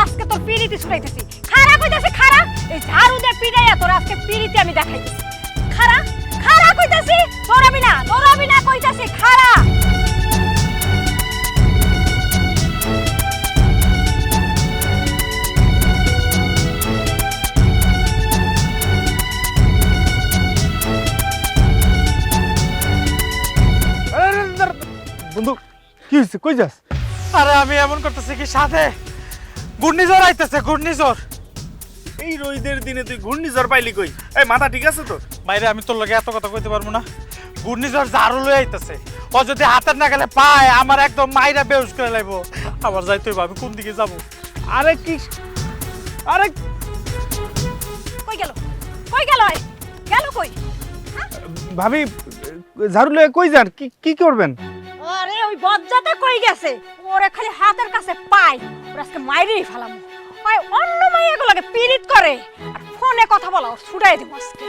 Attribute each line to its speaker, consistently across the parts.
Speaker 1: আজকে তোর পিরিতি ছুটাইতেছি। খারা কইতাছি খারা, এই ঝাড়ু দিয়ে পিটাইয়া তোর আজকে পিরিতি আমি দেখাইতেছি। খারা খারা কইতাছি, দৌড়াবি না কইতাছি খারা।
Speaker 2: বন্ধু কি হয়েছে, কই যাস?
Speaker 3: আরে আমি এমন করতেছি কি সাথে ঘূর্ণিঝড় আইতেছে, ঘূর্ণিঝড়।
Speaker 2: এই রোদের দিনে তুই ঘূর্ণিঝড় পাইলি কই? এই মাথা ঠিক আছে তোর?
Speaker 3: বাইরে আমি তোর লগে এত কথা কইতে পারবো না। ঘূর্ণিঝড় ঝাড়ু লয়ে আইতেছে, ও যদি হাতের না গেলে পায় আমার একদম মাইরা বেউস করে লাইবো। আবার যাইতে হইব, আমি কোন দিকে যাব?
Speaker 2: আরে কি, আরে
Speaker 1: কই গেল? কই গেল? গেল কই?
Speaker 2: ভাবি ঝাড়ু লয়ে কই যান? কি কি করবেন?
Speaker 1: আরে ওই বজ্জাটা কই গেছে? ওরে খালি হাতের কাছে পাই, ওর আজকে মাইরেই ফেলাম। ওই অন্য মাইয়াগুলোকে পিরিত করে আর ফোনে কথা বলা ওর ছুটাই দিব আজকে।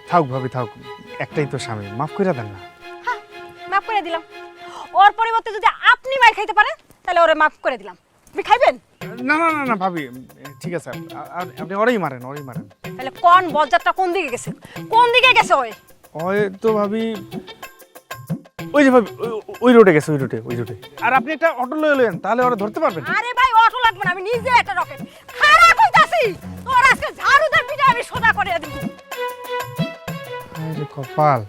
Speaker 2: থাক ভাবি থাক, একটাই তো স্বামী, মাফ করে দেন না।
Speaker 1: হ্যাঁ, মাফ করে দিলাম। ওর পরিবর্তে যদি আপনি মার খাইতে পারেন তাহলে ওরে মাফ করে দিলাম। আপনি খাইবেন?
Speaker 2: না না না না ভাবি, ঠিক আছে, আপনি ওরেই মারেন, ওরেই মারেন।
Speaker 1: তাহলে কোন বজ্জাটা কোন দিকে গেছে? কোন দিকে গেছে ওই?
Speaker 2: ওই তো ভাবি, ওই যে ভাবি ওই রোডে গেছে, ওই রোডে। আর আপনি একটা অটো লয়ে লয়েন, তাহলে ওরা ধরতে পারবেন।
Speaker 1: আরে ভাই অটো লাগবে না, আমি নিজে একটা রকেট খাড়া কইতাছি। তোর আজকে ঝাড়ু দিয়ে পিঠে আমি সোজা করে দিব।
Speaker 2: আরে কপাল,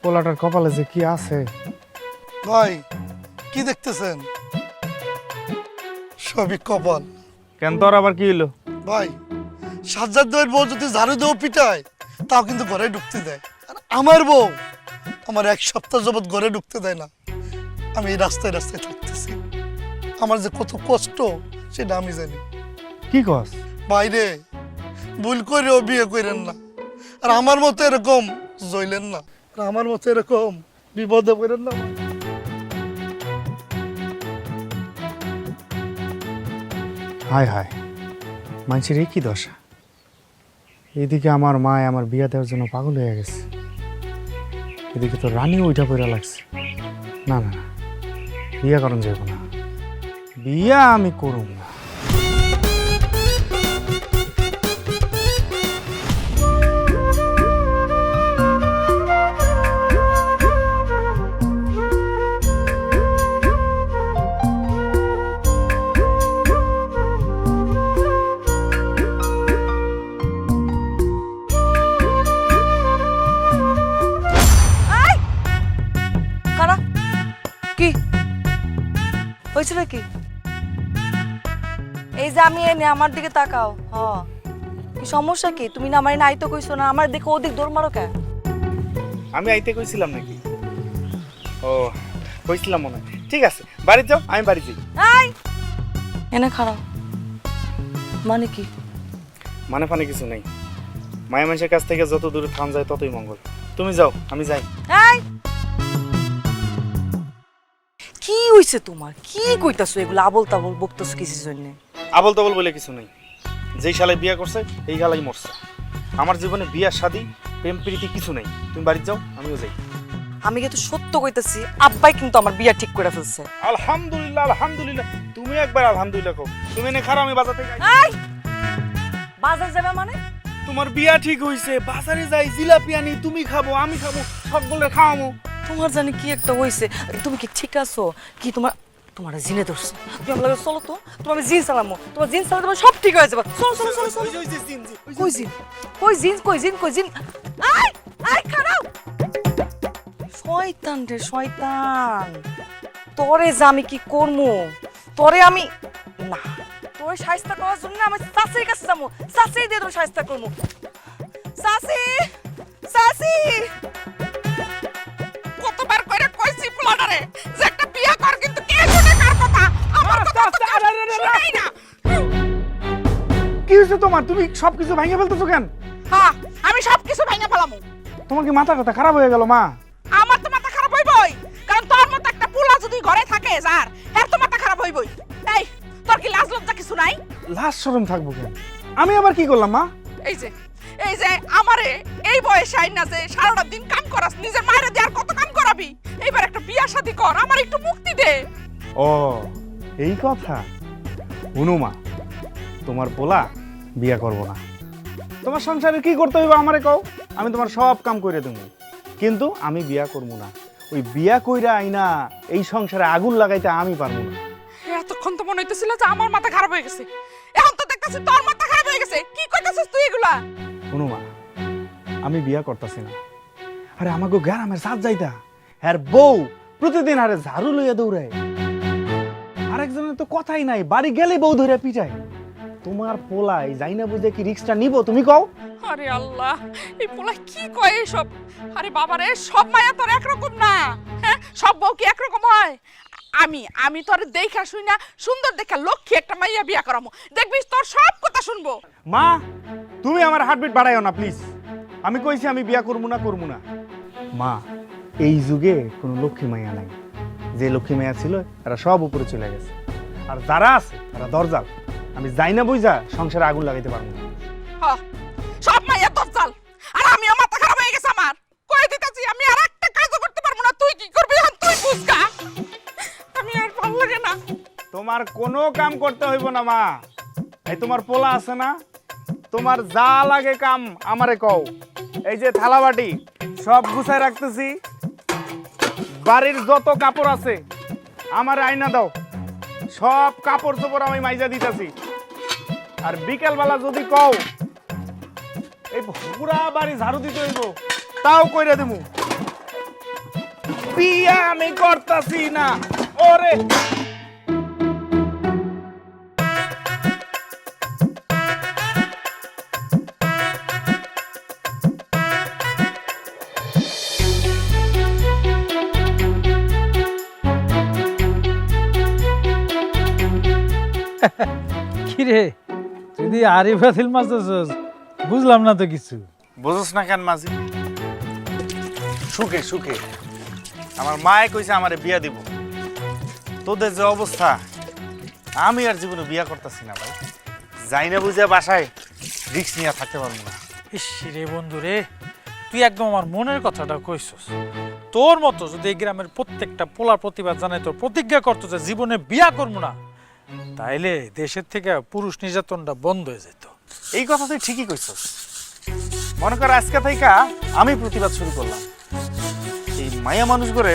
Speaker 2: পোলাটার কপালে যে কি আছে।
Speaker 4: ভাই কি দেখতেছেন? সবই কপাল।
Speaker 2: কেন তোর আবার কি হইলো?
Speaker 4: ভাই সাজ্জাদ ভাইয়ের বউ যদি ঝাড়ু দেও পিটায়, তাও কিন্তু ঘরে ঢুকতে দেয়। আর আমার বউ আমার এক সপ্তাহ যাবৎ ঘরে ঢুকতে দেয় না। আমি এই রাস্তায় রাস্তায় থাকতেছি, আমার যে কত কষ্ট সেটা আমি জানি।
Speaker 2: কি কস?
Speaker 4: বাইরে ভুল করেও বিয়ে করেন না, আর আমার মতো এরকম জইলেন না, আর আমার মতো এরকম বিপদে পড়েন না।
Speaker 2: হায় হায়, মানুষের এই কি দশা। এদিকে আমার মা আমার বিয়া দেওয়ার জন্য পাগল হয়ে গেছে, এদিকে তো রানীও ওইটা পড়া লাগছে। না না না, বিয়া করণ যাইব না, বিয়া আমি করুম না।
Speaker 5: কারা কি হয়েছিল কি? এই যে আমি এনে আমার দিকে তাকাও। কি সমস্যা কি? তুমি না আমার এনে আইতো কইছো না, আমার দিকে ওদিক দৌড় মারো কে?
Speaker 2: আমি আইতে কইছিলাম নাকি? ও কইছিলাম মনে হয়। ঠিক আছে, বাড়ি যাও, আমি বাড়ি যাই।
Speaker 5: আই এনে খারাপ মানে কি?
Speaker 2: মানে ফানে কিছু নেই, মায়া মানুষের কাছ থেকে যত দূরে থান যায় ততই মঙ্গল। তুমি যাও, আমি যাই।
Speaker 5: এই কি হইছে তোমার? কি কইতাছো এগুলো? আবল তাবল বকতাছো কিসের জন্য?
Speaker 2: আবল তাবল বলে কিছু নেই, যেই শালায় বিয়া করছে এই শালাই মরছে। আমার জীবনে বিয়া শাদী প্রেম প্রীতি কিছু নেই। তুমি বাড়ি যাও, আমিও যাই।
Speaker 5: আমি কিন্তু সত্য কইতাছি, আব্বাই কিন্তু আমার বিয়া ঠিক করে ফেলছে।
Speaker 2: আলহামদুলিল্লাহ আলহামদুলিল্লাহ, তুমি একবার আলহামদুলিল্লাহ কও। তুমি এনে খারাপ, আমি বাজার থেকে
Speaker 5: এই বাজার যাবে মানে?
Speaker 2: তোমার বিয়া ঠিক হইছে, বাজারে যাই, জিলাপি আনি, তুমি খাবো আমি খাবো, সকলে খাওয়ামো।
Speaker 5: তোমার জানি কি একটা হইছে। তুমি কি ঠিক আছো? কি তোমার তোমার জিনে ধরছে? তুমি আমার লাগে চলো তো, তোমার আমি জিন চালামো। তোমার জিন চালাতে তোমার সব ঠিক হয়ে যাবে। চলো চলো চলো চলো। কই জিন? কই জিন? কই জিন? কই জিন? আই আই খারাপ শয়তান রে শয়তান। তোরে যে আমি কি করমু? তোরে আমি না, তোরে শায়েস্তা করার জন্য আমি চাচির কাছে যাবো। চাচি দিয়ে তোর শায়েস্তা করমু। চাচি চাচি
Speaker 6: কতবার করে কইছি পোলাটারে যে একটা বিয়া কর, কিন্তু কে শুনে কার কথা? আমার কথা তো শুনেই না।
Speaker 2: কি হয়েছে তোমার? তুমি সবকিছু ভাঙে ফেলতেছো কেন?
Speaker 6: হ্যাঁ, আমি সবকিছু ভেঙে ফেলামু।
Speaker 2: তোমার কি মাথা টাথা খারাপ হয়ে গেল মা?
Speaker 6: আমার তো মাথা খারাপ হইবই, কারণ তোর মতো একটা পোলা যদি ঘরে থাকে যার, এর তো মাথা খারাপ হইবই। এই তোর কি লাজ লজ্জা কিছু নাই?
Speaker 2: লাজ শরম থাকবো কেন? আমি আবার কি করলাম মা?
Speaker 6: এই যে আমারে এই বয়সে আইন না যে সারাটা দিন কাম করাস, নিজের মায়েরা দিয়ে আর কত কাম করাবি? এইবার একটা বিয়া শাদী কর, আমার একটু মুক্তি দে।
Speaker 2: ও এই কথা, হুনুমা তোমার পোলা বিয়া করব না। তোমার সংসারে কি করতে হইবে আমারে কও, আমি তোমার সব কাম করে দেবো, কিন্তু আমি বিয়া করবো না। ওই বিয়া কইরা আইনা এই সংসারে আগুন লাগাইতে আমি পারবো না।
Speaker 6: এতক্ষণ তো মনে হইতেছিল যে আমার মাথা খারাপ হয়ে গেছে, এখন তো দেখতেছি তোর মাথা খারাপ হয়ে গেছে। কি কইতাছিস তুই এগুলা?
Speaker 2: হুনুমা আমি বিয়া করতেছি না। আরে আমাকে গ্রামের সাথ যাইতা, হ্যার বউ প্রতিদিন আরে ঝাড়ু লইয়া দৌড়ায়, আরেকজনের তো কথাই নাই, বাড়ি গেলে বউ ধরে পিটায়। তোমার পোলাই যাই না বুঝে কি রিক্সটা নিব তুমি কও?
Speaker 6: আরে আল্লাহ, এই পোলা কি কয় এসব? আরে বাবা রে, সব মায়া তোর একরকম না। হ্যাঁ, সব বউ কি একরকম হয়? আমি তোর দেখা শুই না সুন্দর দেখা লক্ষ্মী একটা মাইয়া বিয়া করামু, দেখবি তোর সব কথা শুনবো।
Speaker 2: মা তুমি আমার হার্টবিট বাড়াইও না প্লিজ। আমি কইছি আমি বিয়া করবো না। মা এই যুগে কোনো লক্ষ্মী মাইয়া নাই, যে লক্ষ্মী মাইয়া ছিল তারা সব উপরে চলে গেছে, আর যারা আছে তারা দরজাল। আমি যাই না বুঝা সংসারে আগুন লাগাইতে পারবো না।
Speaker 6: হ্যাঁ, সব মাইয়া তোর চাল, আর আমিও মাথা খারাপ হয়ে গেছে আমার। কই দিতাছি আমি আর একটা কাজও করতে পারবো না। তুই কি করবি এখন তুই বুঝগা। আমি আর ভালো লাগে না।
Speaker 2: তোমার কোনো কাম করতে হইব না মা। এই তোমার পোলা আছে না, তোমার যা লাগে কাম আমারে কও। এই যে থালা বাটি সব গুছায় রাখতেছি, বাড়ির যত কাপড় আছে আমার আয়না দাও, সব কাপড় চোপড় আমি মাইজা দিতেছি। আর বিকেল বেলা যদি কও এই পুরা বাড়ি ঝাড়ু দিতে হইব, তাও কইরা দেবো। বিয়া আমি করতাছি না। ওরে
Speaker 7: কিরে তুই আরি ফাতিল মারতেছস? বুঝলাম না তো কিছু।
Speaker 3: বুঝছ না কেন মাঝি? সুখে সুখে আমার মায়ে কইছে আমারে বিয়া দিব। তোদের যে অবস্থা, আমি আর জীবনে বিয়া করতেছি না ভাই। যাই না বুঝে বাসায় রিক্স নিয়ে থাকতে পারবো না।
Speaker 7: ইস রে বন্ধু রে, তুই একদম আমার মনের কথাটা কইছস। তোর মতো যদি এই গ্রামের প্রত্যেকটা পোলার প্রতিবাদ জানাই, তোর প্রতিজ্ঞা করতো যে জীবনে বিয়া করবো না, তাইলে দেশের থেকে পুরুষ নির্যাতনটা বন্ধ হয়ে যেত।
Speaker 3: এই কথা তুই ঠিকই কইছস। মনে কর আজকে থেকে আমি প্রতিবাদ শুরু করলাম। এই মায়া মানুষ করে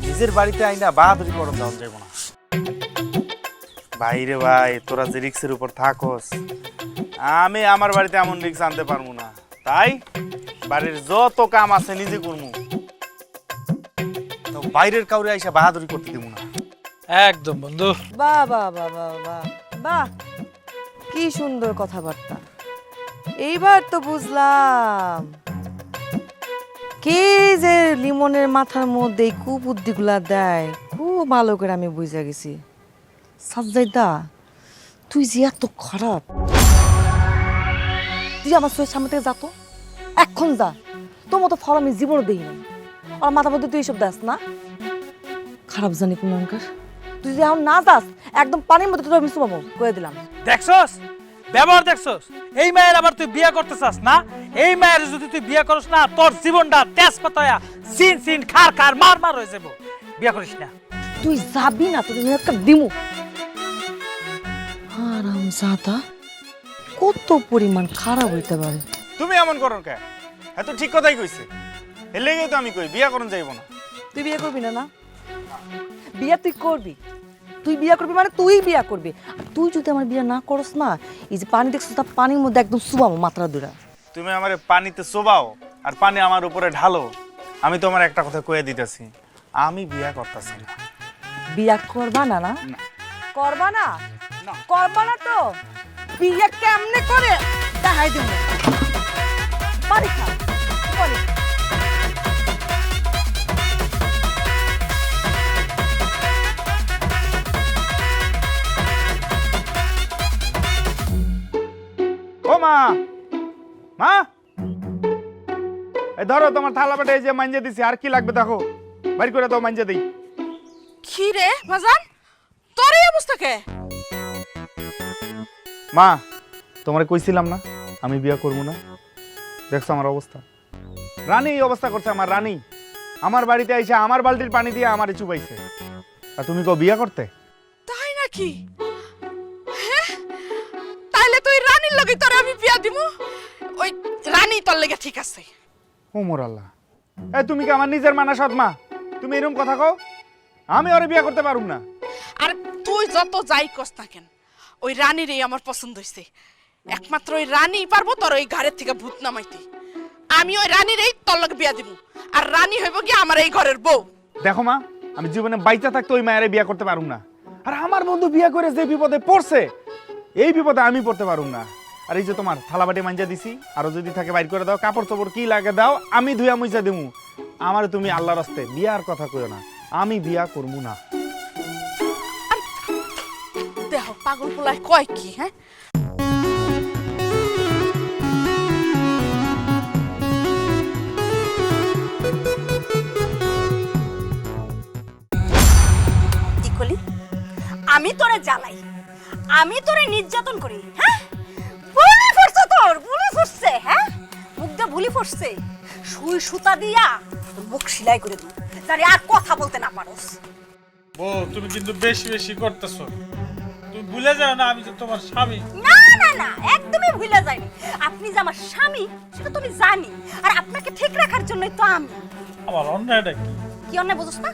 Speaker 3: নিজের বাড়িতে আইনা বাহাদুরি করন দেওয়া যাইব না। ভাই রে ভাই, তোরা যে রিক্সের উপর থাকস, আমি আমার বাড়িতে এমন রিক্স আনতে পারবো না। তাই বাড়ির যত কাম আছে নিজে করবো, তো বাইরের কাউরে আইসা বাহাদুরি করতে দিব না।
Speaker 7: একদম বন্ধু।
Speaker 5: বাহ বাহ বাহ বাহ বাহ বাহ, কি সুন্দর কথাবার্তা। এইবার তো বুঝলাম কে যে লিমনের মাথার মধ্যে এই কুবুদ্ধিগুলা দেয়। খুব ভালো করে আমি বুঝে গেছি। সাজ্জাদা, তুই যে এত খারাপ, তুই আমার চোখের সামনে থেকে যা তো, এখন যা। তোর মতো ফল আমি জীবনও দিই নাই। আর মাথার মধ্যে তুই এইসব দেস না, খারাপ জানি কোন অঙ্কার। তুই যদি এখন না যাস, একদম পানির মধ্যে তোর আমি চুমাবো, কয়ে দিলাম।
Speaker 7: দেখছস ব্যবহার, দেখছস? এই মায়ের আবার তুই বিয়ে করতে চাস না? এই মায়ের যদি তুই বিয়ে করিস না, তোর জীবনটা তেজপাত হইয়া সিন সিন খার খার মার মার হয়ে যাবো। বিয়ে করিস না।
Speaker 5: তুই যাবি না, তোর একটা দিমু। আরাম জাদা, কত পরিমাণ খারাপ হইতে পারে।
Speaker 3: তুমি এমন করো কে? এত ঠিক কথাই কইছে। এর লেগেই তো আমি কই বিয়া করন যাইব না।
Speaker 5: তুই বিয়ে করবি না? না, বিয়ে তুই করবি। তুই বিয়ে করবি মানে তুই বিয়ে করবি। আর তুই যদি আমার বিয়ে না করস না, এই যে পানি দেখছিস, তা পানির মধ্যে একদম চুবাবো মাত্রা দুরা।
Speaker 3: তুমি আমারে পানিতে চোবাও আর পানি আমার উপরে ঢালো, আমি তোমার একটা কথা কয়ে দিতেছি, আমি বিয়া করতেছি না।
Speaker 5: বিয়ে করবা না? না করবা না? করবা না তো বিয়ে কেমনে করে দেখাই দিব। পানি খা, পানি।
Speaker 2: ও মা, মা এই ধরো তোমার থালা বাটি, এই যে মাঞ্জে দিছি। আর কি লাগবে দেখো, বাইর করে দাও, মাঞ্জে দেই।
Speaker 6: কি রে বাজান, তোর এই অবস্থা কে?
Speaker 2: মা তোমারে কইছিলাম না আমি বিয়া করবো না, দেখছো আমার অবস্থা। রানী এই অবস্থা করছে আমার রানী। আমার বাড়িতে আইসা আমার বালতির পানি দিয়ে আমারে চুবাইছে, আর তুমি কও বিয়া করতে?
Speaker 6: তাই নাকি? রানীর লগে তোরে আমি বিয়া দিমু ওই রানী তোর লেগে ঠিক আছে।
Speaker 3: ওমর আল্লাহ, এই তুমি কি আমার নিজের মানা সৎ মা? তুমি এরকম কথা কও? আমি ওরে বিয়া করতে পারুম না।
Speaker 6: আর তুই যত যাই কস না কেন, ওই রানীরই আমার পছন্দ হইছে। একমাত্র ওই রানী পারবো তোর ওই ঘরের থেকে ভূত নামাইতে। আমি ওই রানীরই তোর লগে বিয়া দিমু, আর রানী হইব কি আমার এই ঘরের বউ।
Speaker 3: দেখো মা, আমি জীবনে বাইচা থাকতে ওই মায়ের বিয়া করতে পারুম না। আর আমার বন্ধু বিয়া করে যে বিপদে পড়ছে, এই বিপদে আমি পড়তে পারুম না। আর এই যে তোমার থালাবাটি মাঞ্জা দিছি, আরো যদি থাকে বাইর করে দাও, কাপড় চোপড় কি লাগে দাও, আমি ধুয়া মুইজা দিমু। আমার তুমি আল্লাহর রাস্তে বিয়ার কথা কইও না, আমি বিয়া করবো না।
Speaker 6: দেহ পাগল পোলায় কয় কি? হ্যাঁ,
Speaker 1: কি কলি? আমি তোরে জ্বালাই, আমি তোরে নির্যাতন করি? হ্যাঁ, বুলি ফুটছে তোর, বুলি ফুটছে। হ্যাঁ, মুখটা বুলি ফুটছে, সুই সুতা দিয়া তোর মুখ সেলাই করে দিই, তারে আর কথা বলতে না পারোস।
Speaker 7: বউ তুমি কিন্তু বেশি বেশি করতেছো। তুমি ভুলে যাও না আমি যে তোমার স্বামী।
Speaker 1: না না না, একদমই ভুলে যাইনি। আপনি যে আমার স্বামী সেটা তো আমি জানি, আর আপনাকে ঠিক রাখার জন্যই তো আমি।
Speaker 7: আমার অন্যায়টা কি?
Speaker 1: কি অন্যায় বুঝোস না?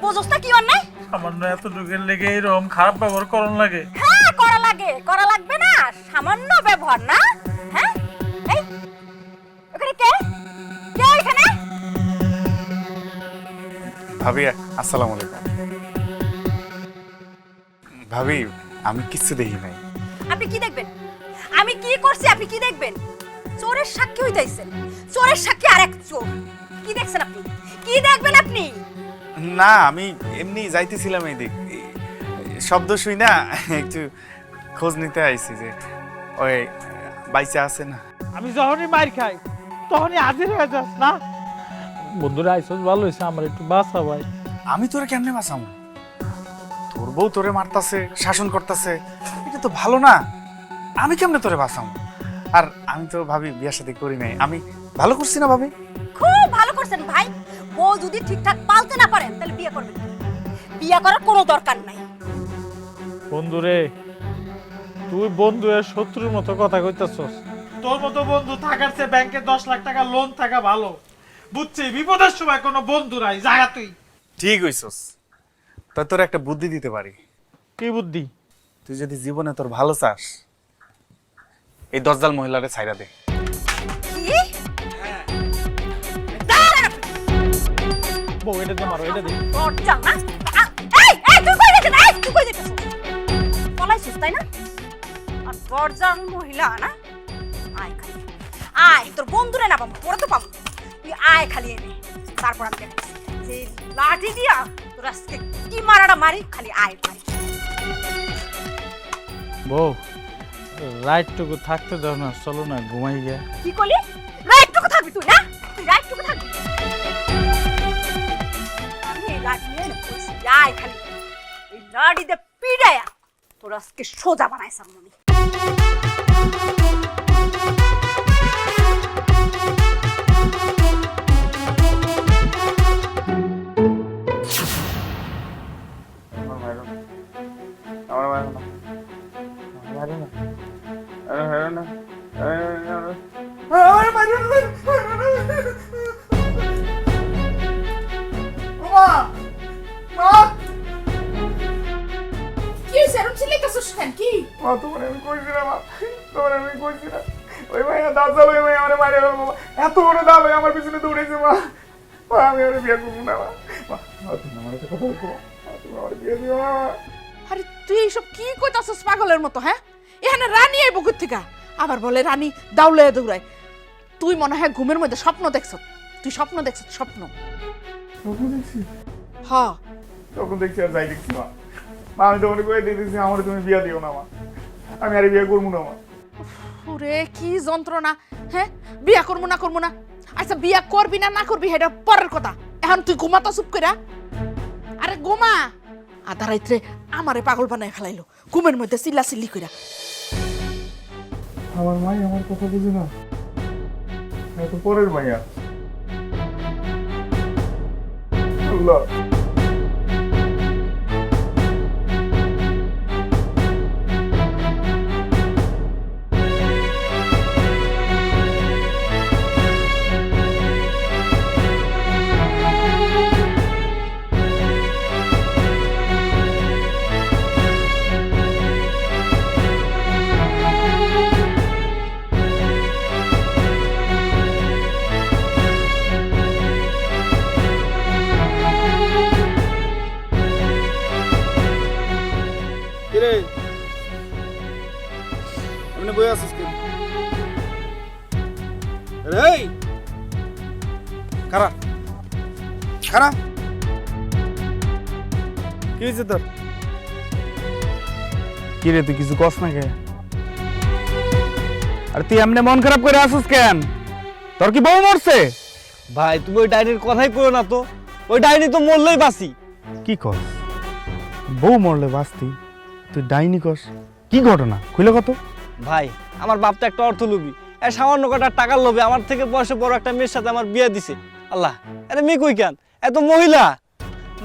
Speaker 1: বুঝোস না কি অন্যায়?
Speaker 7: সামান্য এত যুগের লেগে এরকম খারাপ ব্যবহার করন লাগে?
Speaker 1: হ্যাঁ, করা লাগে, করা লাগবে না? সামান্য ব্যবহার না? হ্যাঁ, এই ওখানে কে কে এখানে?
Speaker 3: ভাবি আসসালামু আলাইকুম। ভাবি আমি কিছু দেখি নাই।
Speaker 1: আপনি কি দেখবেন? আমি কি করছি আপনি কি দেখবেন? চোরের সাক্ষী হইতাইছেন, চোরের সাক্ষী আরেক চোর। কি দেখছেন আপনি? কি দেখবেন আপনি?
Speaker 3: না, আমি এমনি যাইতেছিলাম এই দিক, শব্দ শুই না, একটু খোঁজ নিতে আইছি যে ওই বাইচা আছে না।
Speaker 7: আমি যখনই মার খাই তখনই হাজির হয়ে যাস না। বন্ধুরা আইসস, ভালো হয়েছে, আমার একটু বাঁচা ভাই।
Speaker 3: আমি তোরে কেমনে বাঁচাম? তোর বউ তোরে মারতাছে, শাসন করতেছে, এটা তো ভালো না। আমি কেমনে তোরে বাঁচাম? আর আমি তো ভাবি বিয়ার সাথে করি নাই, আমি ভালো করছি না ভাবি?
Speaker 1: খুব ভালো করছেন ভাই। বউ যদি ঠিকঠাক পালতে না পারেন তাহলে বিয়ে করবেন না। বিয়ে করার কোনো দরকার নাই।
Speaker 7: বন্ধুরে, তুই বন্ধুয়ের শত্রুর মতো কথা কইতাছস। তোর মতো বন্ধু থাকার চেয়ে ব্যাংকে 10 লাখ টাকা লোন থাকা ভালো। বুঝছি, বিপদের সময় কোনো বন্ধু নাই, জায়গা তুই।
Speaker 3: ঠিক হইছস, তা তোর একটা বুদ্ধি দিতে পারি।
Speaker 7: কি বুদ্ধি?
Speaker 3: তুই যদি জীবনে তোর ভালো চাস, এই দজ্জাল মহিলারে ছাইরা দে।
Speaker 1: কি? দাঁড়ান আপনি।
Speaker 7: বউ এটা দে, মারো এটা দে।
Speaker 1: দরজা না? এই এই তুই কই যাচ্ছিস? এই তুই কই যাচ্ছিস? পলাইছিস তাই না? আর দরজার মহিলা না? আয় খালি আয়, তোর বন্ধুরে না পাবো, তোরা তো পাবো। তুই আয় খালি এনে, তারপর আমি দেখছি যে লাঠি দিয়া তোর আজকে কি মারাটা মারি। খালি আয় ভাই।
Speaker 7: বউ রাইটটুকু থাকতে দাও না, চলো না ঘুমাই গে।
Speaker 1: কি করলি? রাইটটুকু থাকবি তুই না? তুই রাইটটুকু থাকবি? আমি এই লাঠি নিয়ে না কইছি, আয় খালি এই লাঠি দিয়ে পিড়ায়া তোর আজকে সোজা বানাইছাম আমি।
Speaker 6: কি হইছে? এরকম চিল্লাইতাছস কেন? কি?
Speaker 3: তোমার আমি কইছি না মা, তোমার আমি কইছি না। ওই মাইয়া দাজ্জাল, ওই মাইয়া আমারে মারে ফেলবো। এত বড় দাল হয়ে আমার পিছনে দৌড়েছে মা। মা আমি ওরে বিয়ে করবো না মা। মা তুমি আমার সাথে কথা বলছো, তুমি আমার বিয়ে দিও না মা।
Speaker 6: আরে তুই এইসব কি কইতাছস পাগলের মতো? হ্যাঁ, এখানে রানী আইব কই থেকে? আবার বলে রানী দাউলে দৌড়ায়। তুই মনে হয় ঘুমের মধ্যে স্বপ্ন দেখছ। তুই স্বপ্ন দেখছ, স্বপ্ন।
Speaker 3: তখন দেখছি,
Speaker 6: হ্যাঁ,
Speaker 3: তখন দেখছি আর যাই দেখছি মা। মা আমি তোমাকে কয়ে দিয়ে দিচ্ছি আমার তুমি বিয়ে দিও না মা, আমি আর বিয়ে করবো না মা।
Speaker 6: ওরে কি যন্ত্রণা! হ্যাঁ, বিয়া করবো না। আচ্ছা বিয়া করবি না করবি সেটা পরের কথা। এখন তুই ঘুমাতা চুপ কইরা। আরে ঘুমা। আধা রাইতে আমারে পাগল বানায় ফেলাইলো ঘুমের মধ্যে চিল্লাচিল্লি কইরা।
Speaker 3: আমার মাই আমার কথা বুঝি না, এত পরের মাইয়া। আল্লাহ খারাপ খারাপ কি হয়েছে তোর?
Speaker 2: কি রে তুই কিছু কস না কে? আর তুই এমনি মন খারাপ করে আসিস কেন? তোর কি বউ মরছে?
Speaker 8: ভাই তুমি ওই ডাইনির কথাই করো না তো, ওই ডাইনি তো মরলেই বাঁচি।
Speaker 2: কি কস? বউ মরলে বাঁচতি, তুই ডাইনি কস? কি ঘটনা খুলে কত?
Speaker 8: ভাই আমার বাপ তো একটা অর্থলোভী, সামান্য কটা টাকার লোভে আমার থেকে বয়সে বড় একটা মেয়ের সাথে আমার বিয়ে দিছে। আল্লাহ, আরে মেয়ে কই কেন? এত মহিলা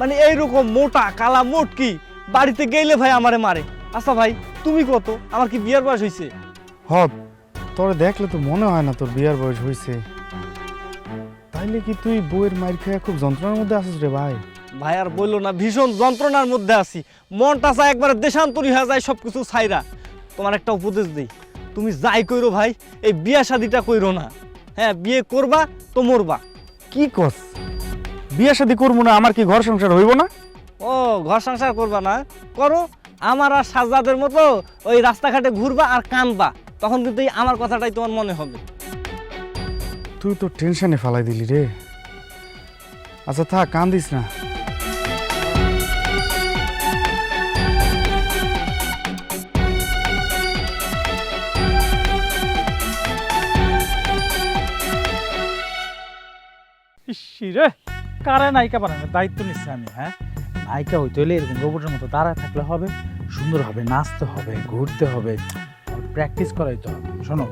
Speaker 8: মানে এইরকম মোটা কালা মোটকি বাড়িতে গেলে ভাই আমারে মারে। আচ্ছা ভাই তুমি কত, আমার কি বিয়ার বয়স হয়েছে?
Speaker 2: হব তোরে দেখলে তো মনে হয় না তোর বিয়ার বয়স হয়েছে। তাইলে কি তুই বউয়ের মাইর খেয়ে খুব যন্ত্রণার মধ্যে আছিস রে ভাই?
Speaker 8: ভাই আর বললো না, ভীষণ যন্ত্রণার মধ্যে আছি, মনটা চায় একবারে দেশান্তরী হয়ে যায় সবকিছু ছাইরা। তোমার একটা উপদেশ দিই, তুমি যাই কইরো ভাই এই বিয়া শাদিটা কইরো না। হ্যাঁ বিয়ে করবা তো মরবা।
Speaker 2: কি কস? বিয়ে শাদী করবো না, আমার কি ঘর সংসার হইব না?
Speaker 8: ও ঘর সংসার করবা না, করো। আমার আর সাজ্জাদের মতো ওই রাস্তাঘাটে ঘুরবা আর কাঁদবা, তখন কিন্তু এই আমার কথাটাই তোমার মনে হবে।
Speaker 2: তুই তো টেনশনে ফালাই দিলি রে। আচ্ছা থাক, কান্দিস না।
Speaker 7: রে কারে নায়িকা বানানোর দায়িত্ব নিচ্ছি আমি। হ্যাঁ নায়িকা হইতে হলে এরকম রোবটের মতো দাঁড়ায় থাকলে হবে, সুন্দর হবে, নাচতে হবে, ঘুরতে হবে, প্র্যাকটিস করাইতে হবে। শোনো,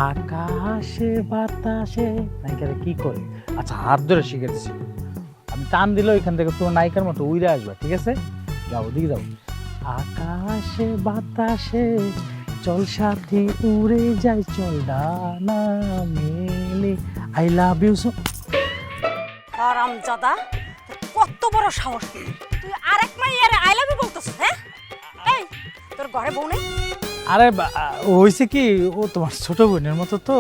Speaker 7: আকাশে বাতাসে নায়িকারা কি করে, আচ্ছা হাত ধরে শিখে দিচ্ছি, আমি টান দিলে ওইখান থেকে তোমার নায়িকার মতো উড়ে আসবে, ঠিক আছে? যাও দিকে যাও। আকাশে বাতাসে চল সাথী উড়ে যাই, চল ডানা মেলে, আই লাভ ইউ সো।
Speaker 1: হারামজাদা, কত বড় সাহস! তুই আরেক মাইয়ারে আই লাভ ইউ বলতেছিস? হ্যাঁ, এই তোর ঘরে বউ নেই?
Speaker 7: আরে হয়েছে কি, ও তোমার ছোট বোনের মতো তো,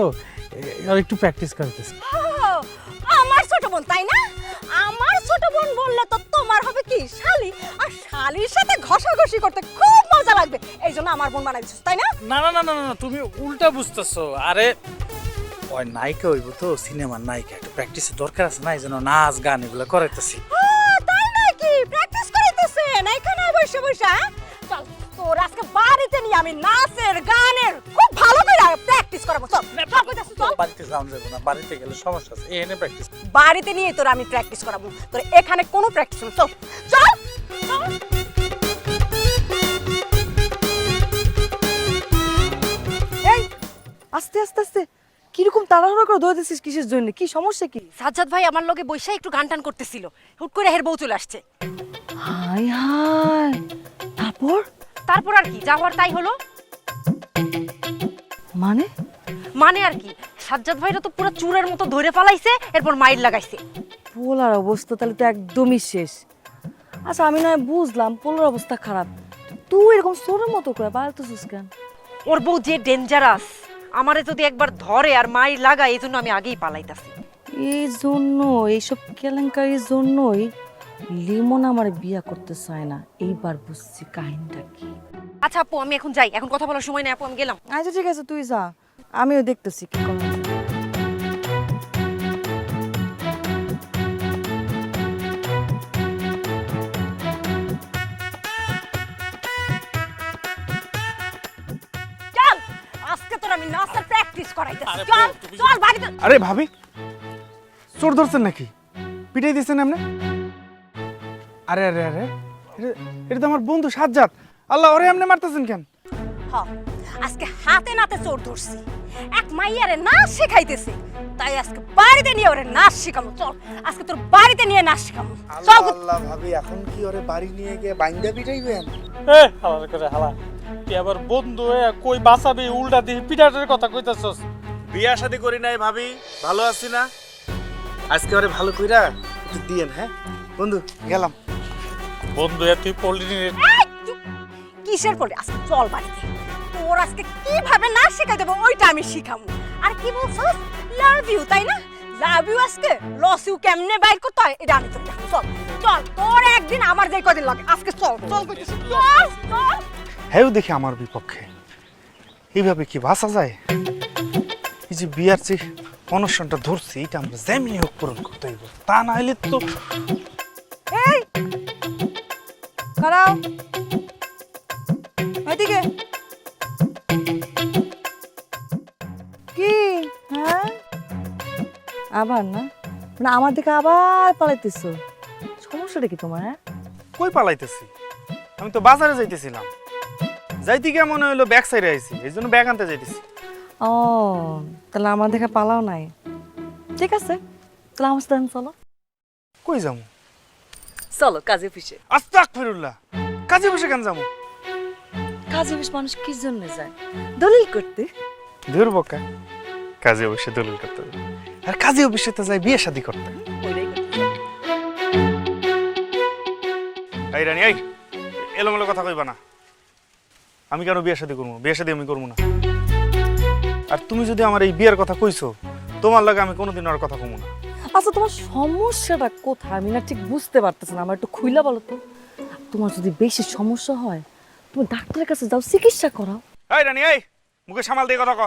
Speaker 7: আর একটু প্র্যাকটিস করতেছি।
Speaker 1: আমার ছোট বোন তাই না? আমার ছোট বোন বললে তো তোমার হবে কি শালি, আর শালির সাথে ঘষাঘষি করতে খুব মজা লাগবে, এই জন্য আমার বোন বানাইছিস তাই না?
Speaker 7: না না না না না, তুমি উল্টা বুঝতেছো। আরে ওই নায়িকা হইব তো, সিনেমার নায়িকা, একটু প্র্যাকটিসের দরকার আছে না, এই জন্য নাচ গান এগুলো করাইতেছি।
Speaker 1: তাই নাকি? প্র্যাকটিস করাইতেছে নায়িকা না বসে বসে? চল তোর আজকে বাড়িতে নিয়ে আমি নাচের গানের খুব ভালো করে প্র্যাকটিস করাবো। চল চল কইতাছিস, চল।
Speaker 7: বাড়িতে যাওয়া যাবে না, বাড়িতে গেলে সমস্যা আছে, এখানে প্র্যাকটিস।
Speaker 1: বাড়িতে নিয়ে তোর আমি প্র্যাকটিস করাবো, তোর এখানে কোনো প্র্যাকটিস না। চল চল চল।
Speaker 5: এই আস্তে আস্তে আস্তে, কিরকম তাড়াহুড়ো করে দৌড়াতেছিস কিসের জন্য? কি সমস্যা কি?
Speaker 1: সাজ্জাদ ভাই আমার লগে বইসা একটু গান টান করতেছিল, হুট করে হের বউ চলে আসছে।
Speaker 5: হাই হাই, তারপর?
Speaker 1: তারপর আর কি, যাওয়ার তাই হলো।
Speaker 5: মানে
Speaker 1: মানে আর কি, সাজ্জাদ ভাইরা তো পুরো চুরের মতো ধরে পালাইছে, এরপর মাইর লাগাইছে।
Speaker 5: পোলার অবস্থা তাহলে তো একদমই শেষ। আচ্ছা আমি নয় বুঝলাম পোলার অবস্থা খারাপ, তুই এরকম সোরের মতো করে পালাতেছিস কেন?
Speaker 1: ওর বউ যে ডেঞ্জারাস, আমারে যদি একবার ধরে আর মাইর লাগায়, এই জন্য আমি আগেই পালাইতাছি।
Speaker 5: এই জন্য, এইসব কেলেঙ্কারির জন্যই লিমন আমার বিয়া করতে চায় না। এইবার বুঝছি কাহিনীটা কি।
Speaker 1: আচ্ছা আপু আমি এখন যাই, এখন কথা বলার সময় নেই আপু, আমি গেলাম।
Speaker 5: আচ্ছা ঠিক আছে তুই যা, আমিও দেখতেছি কি করা যায়।
Speaker 1: চল আজকে তোর আমি নাচের প্র্যাকটিস করাইতেছি। চল চল বাড়িতে।
Speaker 2: আরে ভাবি, চোর ধরছেন নাকি? পিটাই দিচ্ছেন এমনি? আরে আরে আরে, এটা তো আমার বন্ধু সাজ্জাদ। আল্লাহ, ওরে এমনি মারতেছেন কেন?
Speaker 1: হ্যাঁ, আজকে হাতে নাতে চোর ধরছি, এক মাইয়ারে নাচ শেখাইতেছে, তাই আজকে বাড়িতে নিয়ে ওরে নাচ শেখাবো। চল আজকে তোর বাড়িতে নিয়ে নাচ শেখাবো। চল।
Speaker 2: আল্লাহ ভাবি, এখন কি ওরে বাড়ি নিয়ে গিয়ে বাইন্দা পিটাইবেন?
Speaker 7: এ হালার করে হালা, তুই আবার বন্ধু হয়ে কই বাঁচাবি, উল্টা দিয়ে পিটাটের কথা কইতাছস।
Speaker 3: বিয়া শাদী করি নাই ভাবি, ভালো আছি না? আজকে ওরে ভালো কইরা একটু দিয়েন। হ্যাঁ বন্ধু, গেলাম।
Speaker 7: বন্ধু তুই পল্লী
Speaker 1: এই, চুপ। কিসের পরে? আজকে চল বাড়িতে, তোর আজকে কিভাবে নাচ শেখাই দেবো ওইটা আমি শিখাবো। আর কি বলছস? লাভ ইউ তাই না? লাভ ইউ আজকে লস ইউ কেমনে বাইর করতে হয় এটা আমি তোর দেখাবো। চল চল, তোর একদিন আমার যেই কদিন লাগে, আজকে চল চল কইতেছি, চল চল।
Speaker 2: হেউ দেখি আমার বিপক্ষে, এইভাবে কি বাঁচা যায়? এই যে বিয়ার চেয়ে
Speaker 3: অনশনটা ধরছি এটা আমরা যেমনি হোক পূরণ করতে হইব, তা না হলে তো
Speaker 5: এই খারাও এদিকে কি হ্যাঁ আবার না না আমার দিকে আবার পালাইতেছো সমস্যাটা কি তোমার হ্যাঁ
Speaker 3: কই পালাইতেছি? আমি তো বাজারে যাইতেছিলাম, যাইতে গিয়ে মনে হইলো ব্যাগ সাইডে আইছি, এই জন্য ব্যাগ আনতে যাইতেছি।
Speaker 5: ও তাহলে আমার দেখে পালাও নাই ঠিক আছে তাহলে আমার সাথে চলো
Speaker 3: কই যাবো?
Speaker 5: চলো কাজে অফিসে
Speaker 3: আস্তাগফিরুল্লাহ, কাজে বসে কেন যাবো?
Speaker 5: কাজে অফিস মানুষ কি জন্য যায় দলিল করতে
Speaker 3: দূর বোকা, কাজে বসে দলিল করতে হবে। আর কাজে অফিসে তো যাই বিয়ে শাদী করতে।
Speaker 5: ওইটাই করতে
Speaker 3: এই রানী, এই এলোমেলো কথা কইবা না। আমি কেন বিয়ে শাদী করবো? বিয়ে শাদী আমি করবো না। আর তুমি যদি আমার এই বিয়ের কথা কইছো, তোমার লাগে আমি কোনোদিন আর কথা কমু না।
Speaker 5: আচ্ছা তোমার সমস্যাটা কোথায় আমি না ঠিক বুঝতে পারতেছি না আমার একটু খুইলা বলো তো তোমার যদি বেশি সমস্যা হয় তুমি ডাক্তারের কাছে যাও চিকিৎসা করাও
Speaker 3: এই রানী, এই মুখে সামাল দিয়ে কথা ক।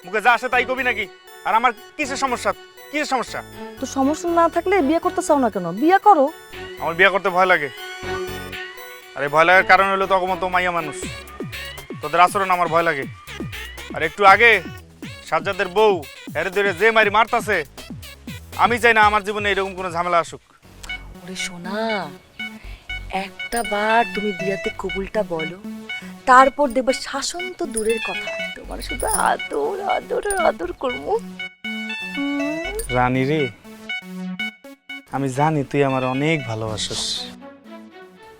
Speaker 3: মুখে যা আসে তাই কবি নাকি? আর আমার কিসের সমস্যা? কিসের সমস্যা?
Speaker 5: তো সমস্যা না থাকলে বিয়ে করতে চাও না কেন বিয়ে করো
Speaker 3: আমার বিয়ে করতে ভয় লাগে। আর এই ভয় লাগার কারণ হলো তখন তো মাইয়া মানুষ, তোদের আচরণ আমার ভয় লাগে। আর একটু আগে সাজ্জাদের বউ এর ধরে যে মারি মারতাছে, আমি চাই না আমার জীবনে এরকম কোনো ঝামেলা আসুক।
Speaker 5: ওরে সোনা একটা বার তুমি বিয়েতে কবুলটা বলো, তারপর দেখবে শাসন তো দূরের কথা তোমার শুধু আদর আদর আদর করবো
Speaker 3: রানী রে, আমি জানি তুই আমার অনেক ভালোবাসিস।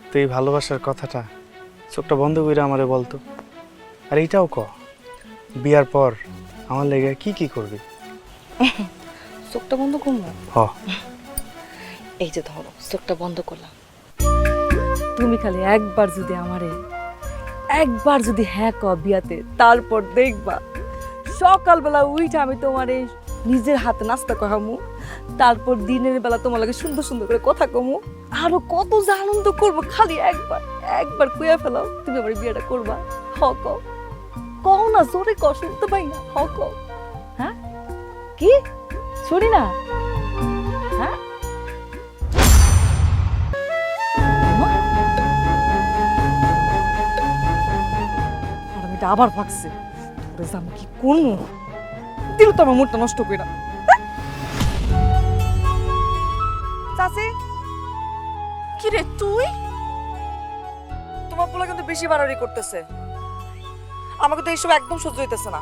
Speaker 3: তুই এই ভালোবাসার কথাটা চোখটা বন্ধ করে আমারে বলতো। আর এইটাও ক, বিয়ার পর আমার লেগে কি কি করবি?
Speaker 5: চোখটা বন্ধ করবো
Speaker 3: হ,
Speaker 5: এই যে ধরো চোখটা বন্ধ করলাম তুমি খালি একবার যদি হ্যাঁ ক বিয়াতে তারপর দেখবা সকালবেলা উইঠা আমি তোমার এই নিজের হাতে নাস্তা খামু, তারপর দিনের বেলা তোমার লাগে সুন্দর সুন্দর করে কথা কমু, আরো কত যে আনন্দ করবো। খালি একবার কইয়া ফেলাও তুমি আমার বিয়েটা করবা। হ কও না জোরে ক শুনতে পাই না। হ ক হ্যাঁ কি শুনি না হ্যাঁ আবার ভাগছে আমি কি করবো দিল তো আমার মুডটা নষ্ট করে না। চাচি
Speaker 6: কি রে তুই?
Speaker 5: তোমার পোলা কিন্তু বেশি বাড়াবাড়ি করতেছে, আমাকে তো এইসব একদম সহ্য হইতেছে না,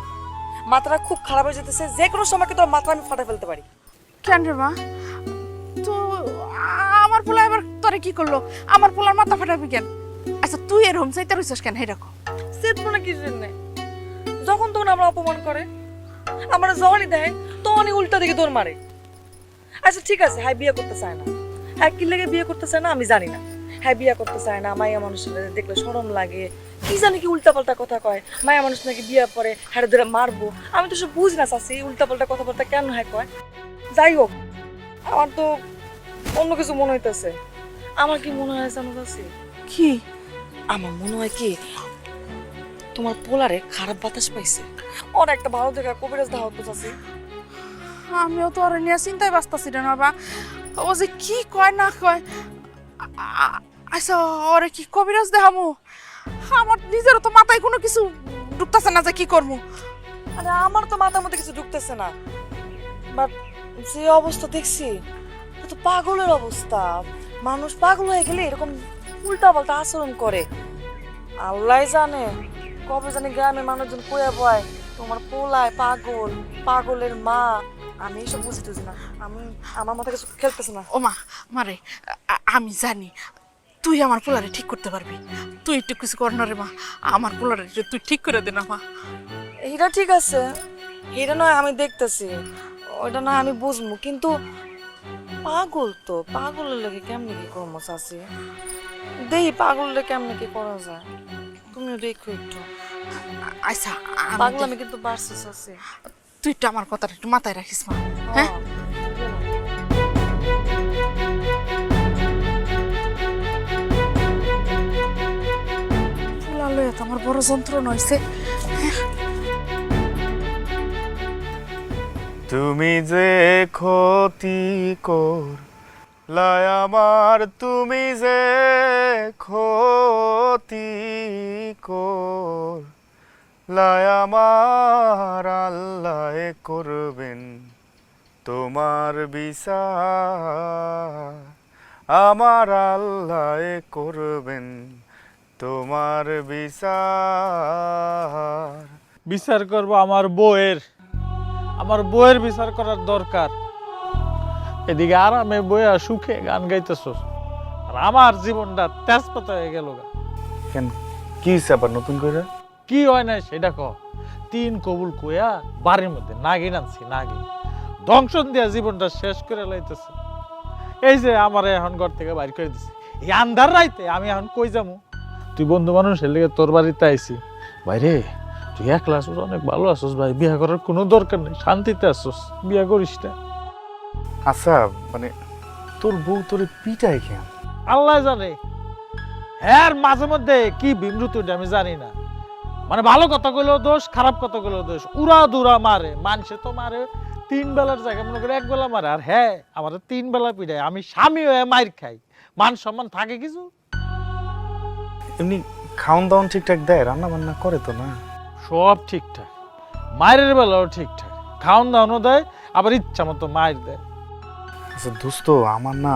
Speaker 5: মাথাটা খুব খারাপ হয়ে যেতেছে, যে কোনো সময় কিন্তু মাথা আমি ফাটা ফেলতে পারি।
Speaker 6: কেন রে মা? তো আমার পোলা এবার তোরে কি করলো? আমার পোলার মাথা ফাটাবি কেন? আচ্ছা তুই এরকম চাইতে রইছিস কেন? হে রাখো
Speaker 5: সেট না কি জন্য যখন তখন আমরা অপমান করে, আমরা যখনই দেয় তখনই উল্টা দিকে দৌড় মারে। আচ্ছা ঠিক আছে, হ্যাঁ বিয়ে করতে চায় না, হ্যাঁ কি লাগে বিয়ে করতে চায় না আমি জানি না, হ্যাঁ বিয়ে করতে চায় না, মায়া মানুষের দেখলে শরম লাগে, কি জানি কি উল্টাপাল্টা কথা কয়, মায়া মানুষ নাকি বিয়ে পরে হ্যাঁ ধরে মারবো, আমি তো সব বুঝি না চাচ্ছি উল্টাপাল্টা কথাবার্তা কেন হ্যাঁ কয়। যাই হোক আমার তো অন্য কিছু মনে হইতেছে। আমার কি মনে হয় জানো চাচ্ছি?
Speaker 6: কি?
Speaker 5: আমার মনে হয় কি তোমার পোলারে খারাপ বাতাস পাইছে, ওর একটা ভালো জায়গা কবিরাজ দেওয়া হতো চাচ্ছি।
Speaker 6: আমিও তো ওরা নিয়ে চিন্তায় বাঁচতেছি রে বাবা, ও যে কি কয় না কয়। আচ্ছা ওরে কি কবিরাজ দেখামু? আমার নিজেরও তো মাথায় কোনো কিছু ঢুকতেছে না যে কি করবো।
Speaker 5: আরে আমার তো মাথার মধ্যে কিছু ঢুকতেছে না, বাট যে অবস্থা দেখছি এটা তো পাগলের অবস্থা। মানুষ পাগল হয়ে গেলে এরকম উল্টা পাল্টা আচরণ করে, আল্লাহ জানে কবে জানি গ্রামের মানুষজন কইয়া বয় তোমার পোলায় পাগল, পাগলের মা। আমি এসব বুঝি টুঝি না, আমি আমার মাথা কিছু খেলতেছে না।
Speaker 6: ও মা মারে, আমি জানি তুই আমার পোলারে ঠিক করতে পারবি, তুই একটু কিছু কর না রে মা, আমার পোলারে তুই ঠিক করে দে না মা।
Speaker 5: এটা ঠিক আছে, এটা নয় আমি দেখতেছি, ওইটা নয় আমি বুঝবো, কিন্তু পাগল তো পাগলের লাগে কেমনে কি করবো চাচি? দেই পাগলের কেমনে কি করা যায়, তুমিও দেখো একটু।
Speaker 6: আচ্ছা
Speaker 5: পাগল আমি কিন্তু বাড়ছে চাচি,
Speaker 6: তুই একটু আমার কথাটা একটু মাথায় রাখিস মা। হ্যাঁ পোলা লয়ে তো আমার বড় যন্ত্রণা হয়েছে।
Speaker 3: তুমি যে ক্ষতি করলাই আমার, তুমি যে ক্ষতি করলাই আমার, আল্লাহ করবেন তোমার বিচার, আমার আল্লাহ করবেন তোমার বিচার।
Speaker 7: বিচার করব আমার বউয়ের বিচার করার দরকার। এদিকে আরামে বইয়া সুখে গান গাইতেছস, আর আমার জীবনটা তেজপাতা হয়ে গেল।
Speaker 3: কেন, কি হইছে আবার নতুন করে?
Speaker 7: কি হয় না সেটা ক। 3 কবুল কইয়া বাড়ির মধ্যে নাগিন আনছি, নাগিন দংশন দিয়া জীবনটা শেষ করে লাইতেছে। এই যে আমার এখন ঘর থেকে বাইর করে দিছে, এই আন্ধার রাইতে আমি এখন কই যামু? তুই বন্ধু মানুষের লেগে তোর বাড়িতে আইছি। বাইরে তুই একলা আসছিস, অনেক ভালো আসছিস ভাই, বিয়ে করার কোনো দরকার নেই, শান্তিতে আসছিস, বিয়ে করিস না।
Speaker 3: আচ্ছা মানে তোর বউ তোরে পিটায় কেন?
Speaker 7: আল্লাহ জানে, হ্যাঁ মাঝে মধ্যে কি বিমৃত আমি জানি না। মানে ভালো কথা কইলেও দোষ, খারাপ কথা কইলেও দোষ, উড়া দুরা মারে। মানুষে তো মারে 3 বেলার জায়গায় মনে করে 1 বেলা মারে, আর হ্যাঁ আমার 3 বেলা পিটায়। আমি স্বামী হয়ে মাইর খাই, মান সম্মান থাকে কিছু?
Speaker 3: এমনি খাওন দাওন ঠিকঠাক দেয়? রান্না বান্না করে তো না?
Speaker 7: সব ঠিকঠাক, মায়ের বেলাও ঠিকঠাক, খাওন দাওয়ানো দেয়, আবার ইচ্ছা মতো মায়ের দেয়।
Speaker 3: আচ্ছা দোস্ত, আমার না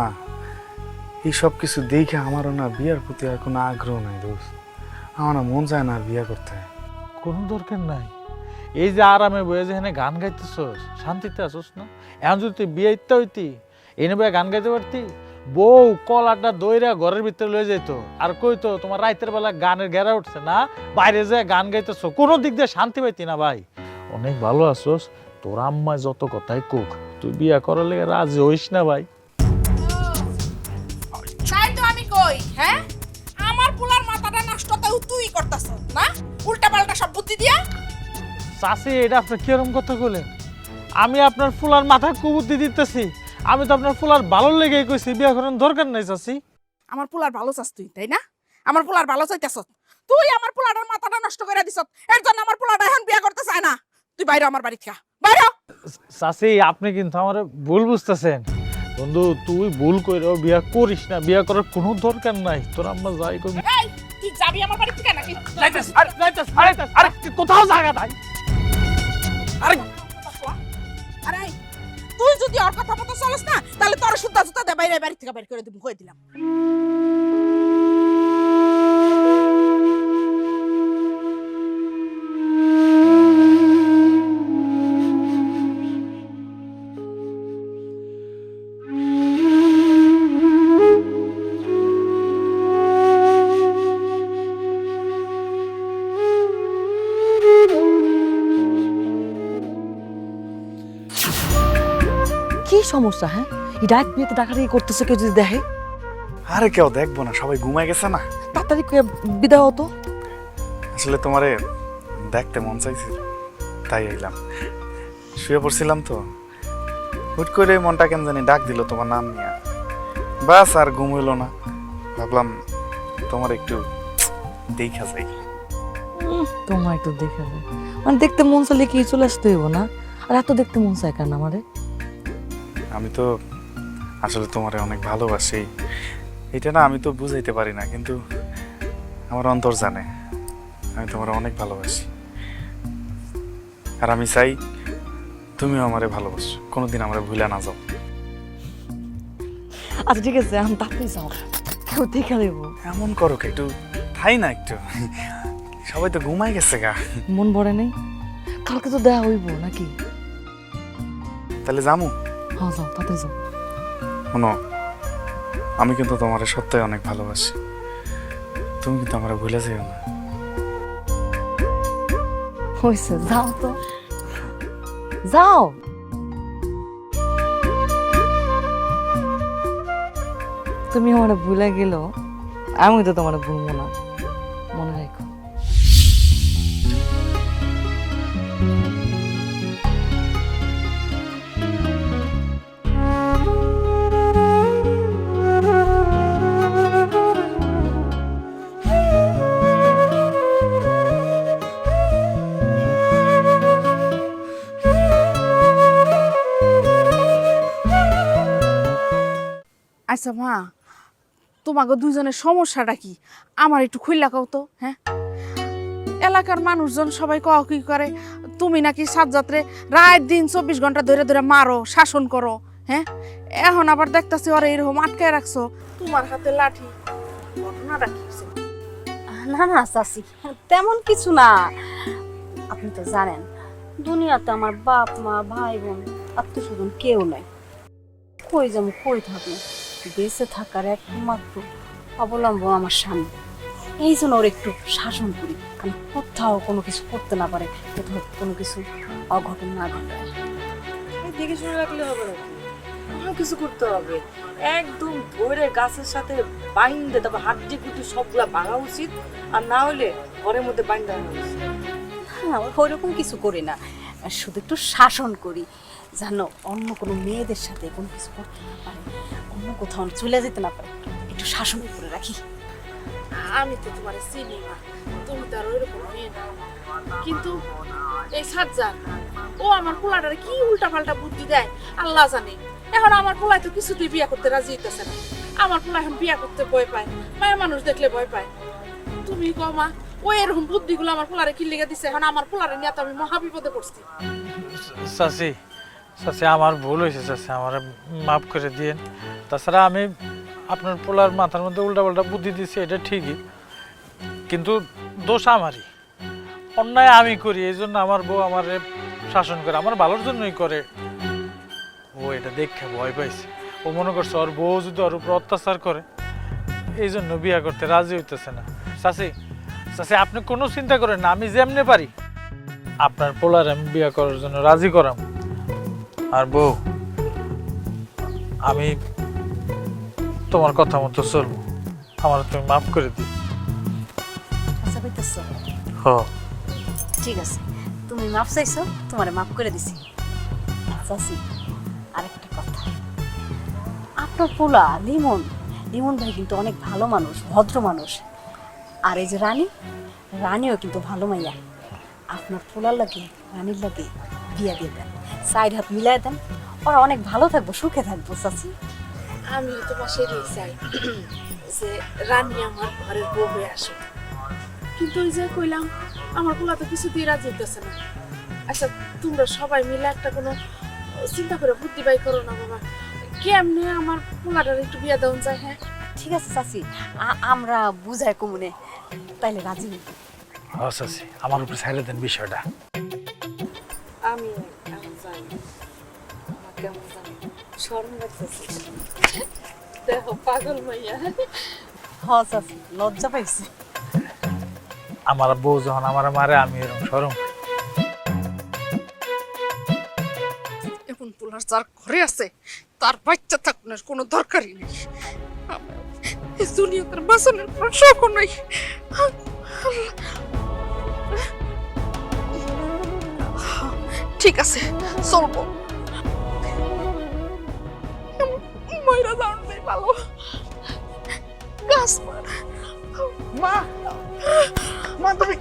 Speaker 3: এই সব কিছু দেখে আমারও না বিয়ার প্রতি আর কোনো আগ্রহ নাই দোস্ত। আমার না মন চায় না আর বিয়া করতে।
Speaker 7: কোনো দরকার নাই, এই যে আরামে বয়ে যেখানে গান গাইতেছস, শান্তিতে আসস না? এখন যদি তুই বিয়ে ইত্যা হইতি, এনে বয়ে গান গাইতে পারতি, বউ কলাটা দইরা ঘরের ভিতরে লয়ে যেত আর কইতো তোমার রাইতের বেলা গানের গেরা উঠছে না, বাইরে যে গান গাইতেছ, কোনো দিক দিয়ে শান্তি পাইতি না ভাই। অনেক ভালো আসস, তোর আম্মায় যত কথাই কুক, তুই বিয়া করার লেগে রাজি হইস না ভাই।
Speaker 6: তাই তো আমি কই, হ্যাঁ আমার পোলার মাথাটা নষ্ট তাও তুই করতাছ না, উল্টা পাল্টা সব বুদ্ধি দিয়া।
Speaker 7: চাচি এটা আপনি কিরকম কথা বলেন? আমি আপনার ফুলার মাথা কুবুদ্ধি দিতেছি? আমি তো আপনার ফুলার ভালো লেগে কইছি বিয়া করার দরকার নাই চাচি।
Speaker 6: আমার পোলার ভালো চাস তুই, তাই না? আমার পোলার ভালো চাইতেছ তুই, আমার পোলাটার মাথাটা নষ্ট করে দিছ, এর জন্য আমার পোলাটা এখন বিয়া করতে চায় না। তুই বাইরে আমার বাড়ি থেকে বাইরে।
Speaker 7: চাচি আপনি কিন্তু আমার ভুল বুঝতেছেন। বন্ধু তুই ভুল কইরাও বিয়া করিস না, বিয়া করার কোনো দরকার নাই। তোর আম্মা যাই কই,
Speaker 6: এই তুই যাবি আমার বাড়ি থেকে নাকি?
Speaker 7: আরে কোথাও জায়গা নাই।
Speaker 6: আরে আরে তুই যদি ওর কথা মতো চলিস না, তাহলে তোর সুদ্ধা জুতা দে বাইরে বাড়ি থেকে বের করে দিব, কই দিলাম।
Speaker 5: কি সমস্যা? হ্যাঁ এই রাত বিয়েতে ডাকাডাকি করতেছে, কেউ যদি দেখে?
Speaker 3: আরে কেউ দেখবো না, সবাই ঘুমায় গেছে না।
Speaker 5: তাড়াতাড়ি বিদায় হতো।
Speaker 3: আসলে তোমারে দেখতে মন চাইছে, তাই আইলাম। শুয়ে পড়ছিলাম তো, হুট করে মনটা কেন জানি ডাক দিল তোমার নাম নিয়ে। বাস আর ঘুম হইল না, ভাবলাম তোমার একটু দেখা যাই।
Speaker 5: তোমার একটু দেখে যায়, মানে দেখতে মন চাইলে কি চলে আসতে হইব না? আর এত দেখতে মন চায় কেন আমারে?
Speaker 3: আমি তো আসলে তোমারে অনেক ভালোবাসি, এটা না আমি তো বুঝাইতে পারি না, কিন্তু আমার অন্তর জানে আমি তোমারে অনেক ভালোবাসি। আর আমি চাই তুমিও আমারে ভালোবাসো, কোনোদিন আমারে ভুলে না যাও।
Speaker 5: আচ্ছা ঠিক আছে, আমি তাড়াতাড়ি যাও, কেউ দেখে দেব।
Speaker 3: এমন করো কে, একটু থাই না একটু, সবাই তো ঘুমাই গেছে গা।
Speaker 5: মন ভরে নেই, কালকে তো দেয়া হইব নাকি?
Speaker 3: তাহলে যামু?
Speaker 5: হ্যাঁ যাও, তাড়াতাড়ি যাও।
Speaker 3: শোনো, আমি কিন্তু তোমার সত্যি অনেক ভালোবাসি, তুমি কিন্তু আমার ভুলে যেও না।
Speaker 5: হয়েছে, যাও তো, যাও। তুমি আমার ভুলে গেল, আমি তো তোমার ভুলবো না, মনে রাখো।
Speaker 6: আচ্ছা মা, তোমাকে দুজনের সমস্যাটা কি আমার একটু খুইলা কও তো। হ্যাঁ, এলাকার মানুষজন সবাই কও কি করে তুমি নাকি সাজ্জাদরে রাত দিন 24 ঘন্টা ধরে ধরে মারো, শাসন করো। হ্যাঁ, এখন আবার দেখতাছি ওরা এরকম আটকায় রাখছো, তোমার হাতে লাঠি। ঘটনাটা কি হইছে?
Speaker 1: না না চাচি, তেমন কিছু না। আপনি তো জানেন দুনিয়াতে আমার বাপ মা ভাই বোন আত্মীয় স্বজন কেউ নাই। কই যাবো, কই থাকবো? বেঁচে থাকার একমাত্র অবলম্বন আমার স্বামী। এই জন্য ওর একটু শাসন করি, কারণ কোথাও কোনো কিছু করতে না পারে, কোথাও কোনো কিছু অঘটন না ঘটায়।
Speaker 5: দেখে শুনে রাখলে হবে নাকি? কোনো কিছু করতে হবে, একদম ধরে গাছের সাথে বাইন্দে, তারপর হাড্ডি কুটি সবগুলা ভাঙা উচিত, আর না হলে ঘরের মধ্যে বাইন্দা রাখা উচিত।
Speaker 1: হ্যাঁ, ওইরকম কিছু করি না, শুধু একটু শাসন করি, জানো অন্য কোনো মেয়েদের সাথে কোনো কিছু করতে না পারে, অন্য কোথাও চলে যেতে না পারে, একটু শাসন করে রাখি।
Speaker 6: আমি তো তোমার চিনি না, তুমি তো আর ওইরকম মেয়ে না। কিন্তু এই সাজ্জাদ, ও আমার পোলাটারে কি উল্টা পাল্টা বুদ্ধি দেয় আল্লাহ জানে। এখন আমার পোলায় তো কিছুতেই বিয়ে করতে রাজি হইতেছে না। আমার পোলা এখন বিয়ে করতে ভয় পায়, মায়ের মানুষ দেখলে ভয় পায়। তুমি কও মা, ও এরকম বুদ্ধিগুলো আমার পোলারে কি লেগে দিছে? এখন আমার পোলারে নিয়ে তো আমি মহা বিপদে পড়ছি।
Speaker 7: চাচি, চাচি আমার ভুল হয়েছে চাচি, আমার মাফ করে দিয়েন। তাছাড়া আমি আপনার পোলার মাথার মধ্যে উল্টাপাল্টা বুদ্ধি দিচ্ছি, এটা ঠিকই, কিন্তু দোষ আমারই, অন্যায় আমি করি। এই জন্য আমার বউ আমার শাসন করে, আমার ভালোর জন্যই করে। ও এটা দেখে ভয় পাইছে, ও মনে করছে ওর বউ যদি ওর উপর অত্যাচার করে, এই জন্য বিয়ে করতে রাজি হইতেছে না। চাচি, চাচি আপনি কোনো চিন্তা করেন না, আমি যেমনে পারি আপনার পোলার আমি বিয়ে করার জন্য রাজি করাম। আর বউ, আমি তোমার কথা মতো চলবো, আমার তুমি মাফ করে দিও।
Speaker 1: আচ্ছা বলতেছো?
Speaker 7: হ,
Speaker 1: ঠিক আছে, তুমি মাফ চাইছো, তোমারে মাফ করে দিছি। চাচি, আরেকটা কথা, আপনার পোলা লিমন, লিমন ভাই কিন্তু অনেক ভালো মানুষ, ভদ্র মানুষ। আর এই যে রানী, রানীও কিন্তু ভালো মাইয়া। আপনার পোলার লাগে রানীর লাগে বিয়া দিয়ে দেন, সাইড হাত মিলাই দেন, ওরা অনেক ভালো থাকবো, সুখে থাকবো। চাচি,
Speaker 6: আমি তোমার সেটাই চাই যে রানী আমার ঘরের বউ হয়ে আসে। কিন্তু ওই যে কইলাম, আমার পোলা তো কিছুতেই রাজি হইতেছে না। আচ্ছা তোমরা সবাই মিলে একটা কোনো চিন্তা করে বুদ্ধি বাই করো না বাবা, কেমনে আমার পোলাটার একটু বিয়া দেওয়া যায়। হ্যাঁ
Speaker 1: ঠিক আছে চাচি, আমরা বুঝাই কমুনে, তাইলে রাজি হই।
Speaker 7: হ্যাঁ চাচি, আমার উপর ছেড়ে দেন বিষয়টা।
Speaker 5: আমি এখন জানি আমার কেমন জানি শরম লাগতেছে।
Speaker 6: দেখো পাগল মাইয়া।
Speaker 1: হ চাচি, লজ্জা পাইছি।
Speaker 7: আমার বউ যখন আমার মারে, আমি এরকম শরম।
Speaker 6: এখন পোলার যার ঘরে আছে তার বাচ্চা থাকুনের কোনো দরকারই নেই। এই দুনিয়াতে বাঁচানোর কোনো শখ নাই। ঠিক আছে, চলবো। ময়রা যাওয়ার নেই ভালো। গাছ
Speaker 3: মা, মা তুমি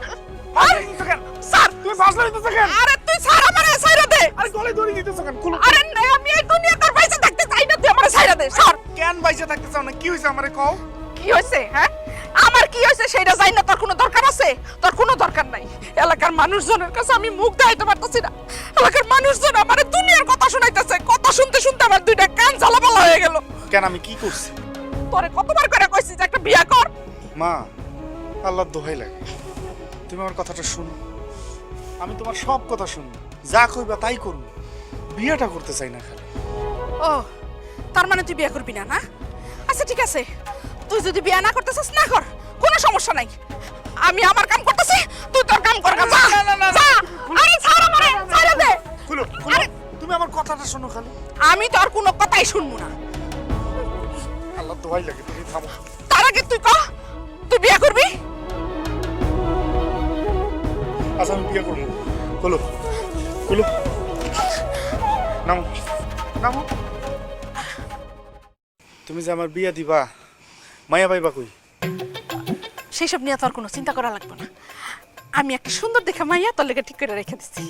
Speaker 6: স্যার,
Speaker 3: তুমি ফাসলা দিতেছ কেন?
Speaker 6: আরে তুই ছাড় আমারে, ছাইরা দে।
Speaker 3: আরে গলায় দড়ি দিতেছ কেন? খুলো।
Speaker 6: আরে না, আমি এই দুনিয়াতে আর বাইচে থাকতে চাই না, তুই আমারে ছাইরা দে। স্যার,
Speaker 3: কেন বাইসে থাকতে চাও না? কি হইছে আমারে কও?
Speaker 6: কি হয়েছে? হ্যাঁ, আমার কি হয়েছে সেটা জানি না, তোর কোনো দরকার আছে? তোর কোনো দরকার নাই। এলাকার মানুষজনের কাছে আমি মুখ দেখাইতে পারতেছি না। এলাকার মানুষজন আমার দুনিয়ার কথা শুনাইতেছে, কথা শুনতে শুনতে আমার দুইটা কান ঝালাপালা হয়ে গেল।
Speaker 3: কেন আমি কি করছি?
Speaker 6: তোরে কতবার করে কইছি যে একটা বিয়া কর।
Speaker 3: মা, আল্লাহর দোহাই লাগে, তুমি আমার কথাটা শুনো। আমি তোমার সব কথা শুনবো, যা কইবা তাই করবো, বিয়েটা করতে চাই না খালি।
Speaker 6: ও, তার মানে তুই বিয়ে করবি না? না, আচ্ছা ঠিক আছে, তুই যদি বিয়ে না করতে চাস না কর, কোনো সমস্যা নাই। আমি আমার কাম করতেছি, তুই তোর কাম কর। যা, যা। আরে ছাড় আমারে, ছাইরা দে।
Speaker 3: খুলো, খুলো। তুমি আমার কথাটা শোনো খালি।
Speaker 6: আমি তোর কোনো কথাই শুনবো না।
Speaker 3: আল্লাহর দোহাই লাগে, তুমি থামো।
Speaker 6: তার আগে তুই কহ, তুই বিয়ে করবি?
Speaker 3: আচ্ছা আমি বিয়ে করবো। খুলো, খুলো। নামো, নামো। তুমি যে আমার বিয়ে দিবা, মায়া পাইবা কই?
Speaker 6: সেসব নিয়ে তোর কোনো চিন্তা করা লাগবে না। আমি একটা সুন্দর দেখে মাইয়া তোর লেগে ঠিক করে রেখে দিচ্ছি।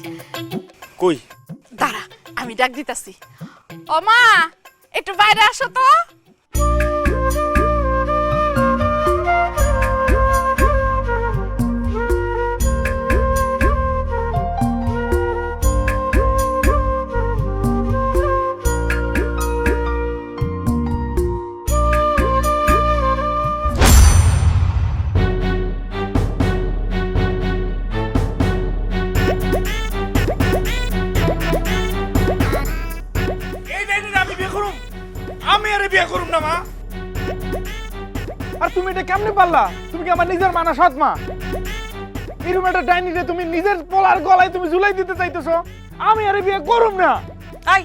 Speaker 3: কই?
Speaker 6: দাঁড়া, আমি ডাক দিতেছি। ও মা, একটু বাইরে আসো তো।
Speaker 3: আমি আরে বিয়া করুম না মা।
Speaker 9: আর তুমি এটা কেমনে পারলা? তুমি কি আমার নিজের মানা সৎ মা? এরকম একটা ডাইনিরে তুমি নিজের পোলার গলায় তুমি ঝুলাই দিতে চাইতেছো? আমি আরে বিয়ে করুম না।
Speaker 5: আই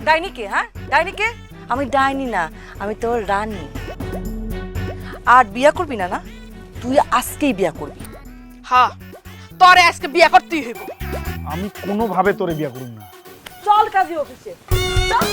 Speaker 5: ডাইনি কে? হ্যাঁ ডাইনি কে? আমি ডাইনি না, আমি তোর রানী। আর বিয়া করবি না না? তুই আজকেই বিয়া করবি।
Speaker 6: হ্যাঁ তোরে আজকে বিয়া করতেই হইব।
Speaker 9: আমি কোনোভাবে তোরে বিয়ে করুম না।
Speaker 5: চল কাজী অফিসে চল।